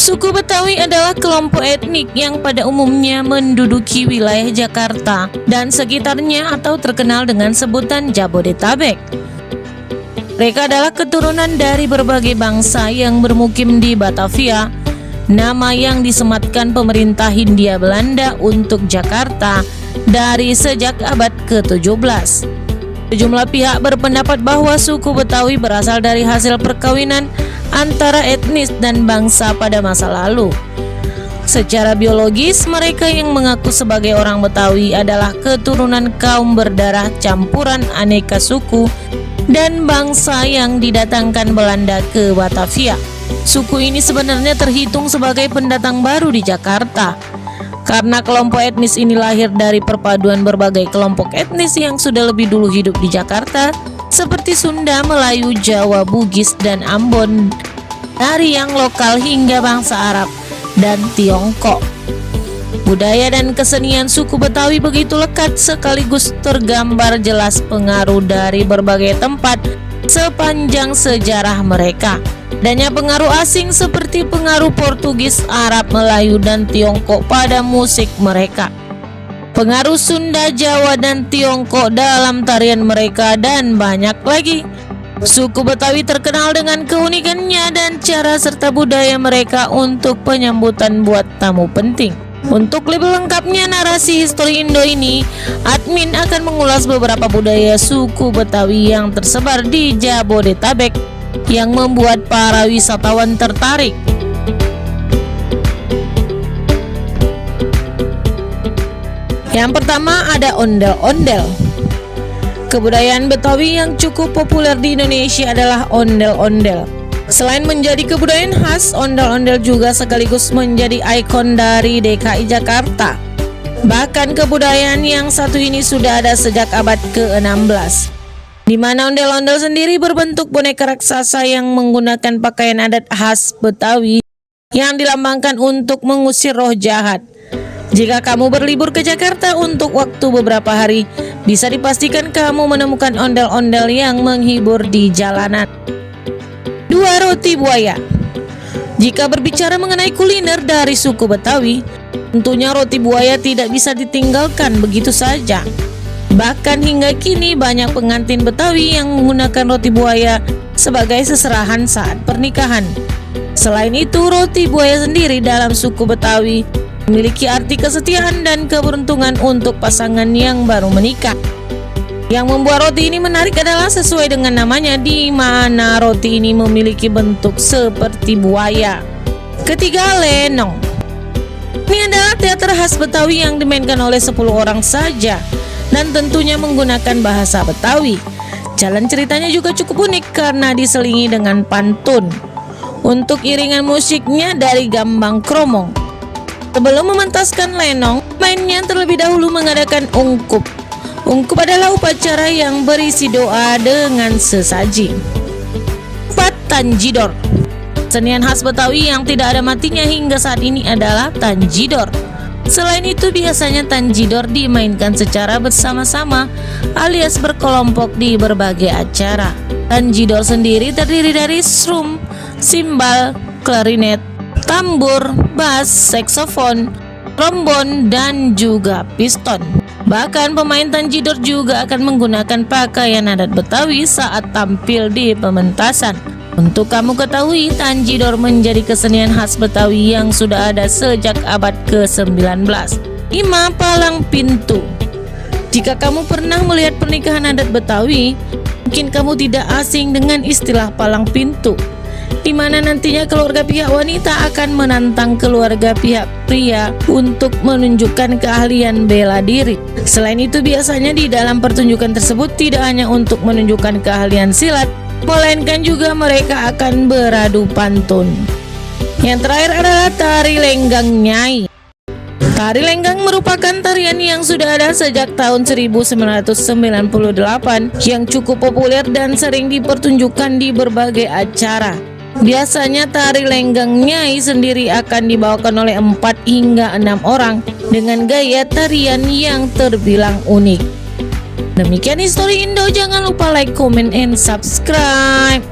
Suku Betawi adalah kelompok etnik yang pada umumnya menduduki wilayah Jakarta dan sekitarnya atau terkenal dengan sebutan Jabodetabek. Mereka adalah keturunan dari berbagai bangsa yang bermukim di Batavia, nama yang disematkan pemerintah Hindia Belanda untuk Jakarta dari sejak abad ke-17. Sejumlah pihak berpendapat bahwa suku Betawi berasal dari hasil perkawinan antara etnis dan bangsa pada masa lalu. Secara biologis, mereka yang mengaku sebagai orang Betawi adalah keturunan kaum berdarah campuran aneka suku dan bangsa yang didatangkan Belanda ke Batavia. Suku ini sebenarnya terhitung sebagai pendatang baru di Jakarta, karena kelompok etnis ini lahir dari perpaduan berbagai kelompok etnis yang sudah lebih dulu hidup di Jakarta, seperti Sunda, Melayu, Jawa, Bugis, dan Ambon, dari yang lokal hingga bangsa Arab dan Tiongkok. Budaya dan kesenian suku Betawi begitu lekat sekaligus tergambar jelas pengaruh dari berbagai tempat sepanjang sejarah mereka. Adanya pengaruh asing seperti pengaruh Portugis, Arab, Melayu, dan Tiongkok pada musik mereka. Pengaruh Sunda, Jawa, dan Tiongkok dalam tarian mereka, dan banyak lagi. Suku Betawi terkenal dengan keunikannya dan cara serta budaya mereka untuk penyambutan buat tamu penting. Untuk lebih lengkapnya narasi Histori Indo ini, admin akan mengulas beberapa budaya suku Betawi yang tersebar di Jabodetabek yang membuat para wisatawan tertarik. Yang pertama ada ondel-ondel. Kebudayaan Betawi yang cukup populer di Indonesia adalah ondel-ondel. Selain menjadi kebudayaan khas, ondel-ondel juga sekaligus menjadi ikon dari DKI Jakarta. Bahkan kebudayaan yang satu ini sudah ada sejak abad ke-16, di mana ondel-ondel sendiri berbentuk boneka raksasa yang menggunakan pakaian adat khas Betawi yang dilambangkan untuk mengusir roh jahat. Jika kamu berlibur ke Jakarta untuk waktu beberapa hari, bisa dipastikan kamu menemukan ondel-ondel yang menghibur di jalanan. 2. Roti buaya. Jika berbicara mengenai kuliner dari suku Betawi, tentunya roti buaya tidak bisa ditinggalkan begitu saja. Bahkan hingga kini banyak pengantin Betawi yang menggunakan roti buaya sebagai seserahan saat pernikahan. Selain itu, roti buaya sendiri dalam suku Betawi memiliki arti kesetiaan dan keberuntungan untuk pasangan yang baru menikah. Yang membuat roti ini menarik adalah sesuai dengan namanya, di mana roti ini memiliki bentuk seperti buaya. Ketiga, lenong. Ini adalah teater khas Betawi yang dimainkan oleh 10 orang saja dan tentunya menggunakan bahasa Betawi. Jalan ceritanya juga cukup unik karena diselingi dengan pantun. Untuk iringan musiknya dari gambang kromong. Sebelum mementaskan lenong, mainnya terlebih dahulu mengadakan ungkup. Ungkup adalah upacara yang berisi doa dengan sesaji. 4. Tanjidor. Kesenian khas Betawi yang tidak ada matinya hingga saat ini adalah tanjidor. Selain itu, biasanya tanjidor dimainkan secara bersama-sama alias berkelompok di berbagai acara. Tanjidor sendiri terdiri dari strum, simbal, klarinet, tambur, bass, saksofon, trombon, dan juga piston. Bahkan pemain tanjidor juga akan menggunakan pakaian adat Betawi saat tampil di pementasan. Untuk kamu ketahui, tanjidor menjadi kesenian khas Betawi yang sudah ada sejak abad ke-19. 5. Palang pintu. Jika kamu pernah melihat pernikahan adat Betawi, mungkin kamu tidak asing dengan istilah palang pintu, di mana nantinya keluarga pihak wanita akan menantang keluarga pihak pria untuk menunjukkan keahlian bela diri. Selain itu, biasanya di dalam pertunjukan tersebut tidak hanya untuk menunjukkan keahlian silat, melainkan juga mereka akan beradu pantun. Yang terakhir adalah tari lenggang nyai. Tari lenggang merupakan tarian yang sudah ada sejak tahun 1998 yang cukup populer dan sering dipertunjukkan di berbagai acara. Biasanya tari lenggang nyai sendiri akan dibawakan oleh 4 hingga 6 orang dengan gaya tarian yang terbilang unik. Demikian Histori Indo, jangan lupa like, comment, and subscribe.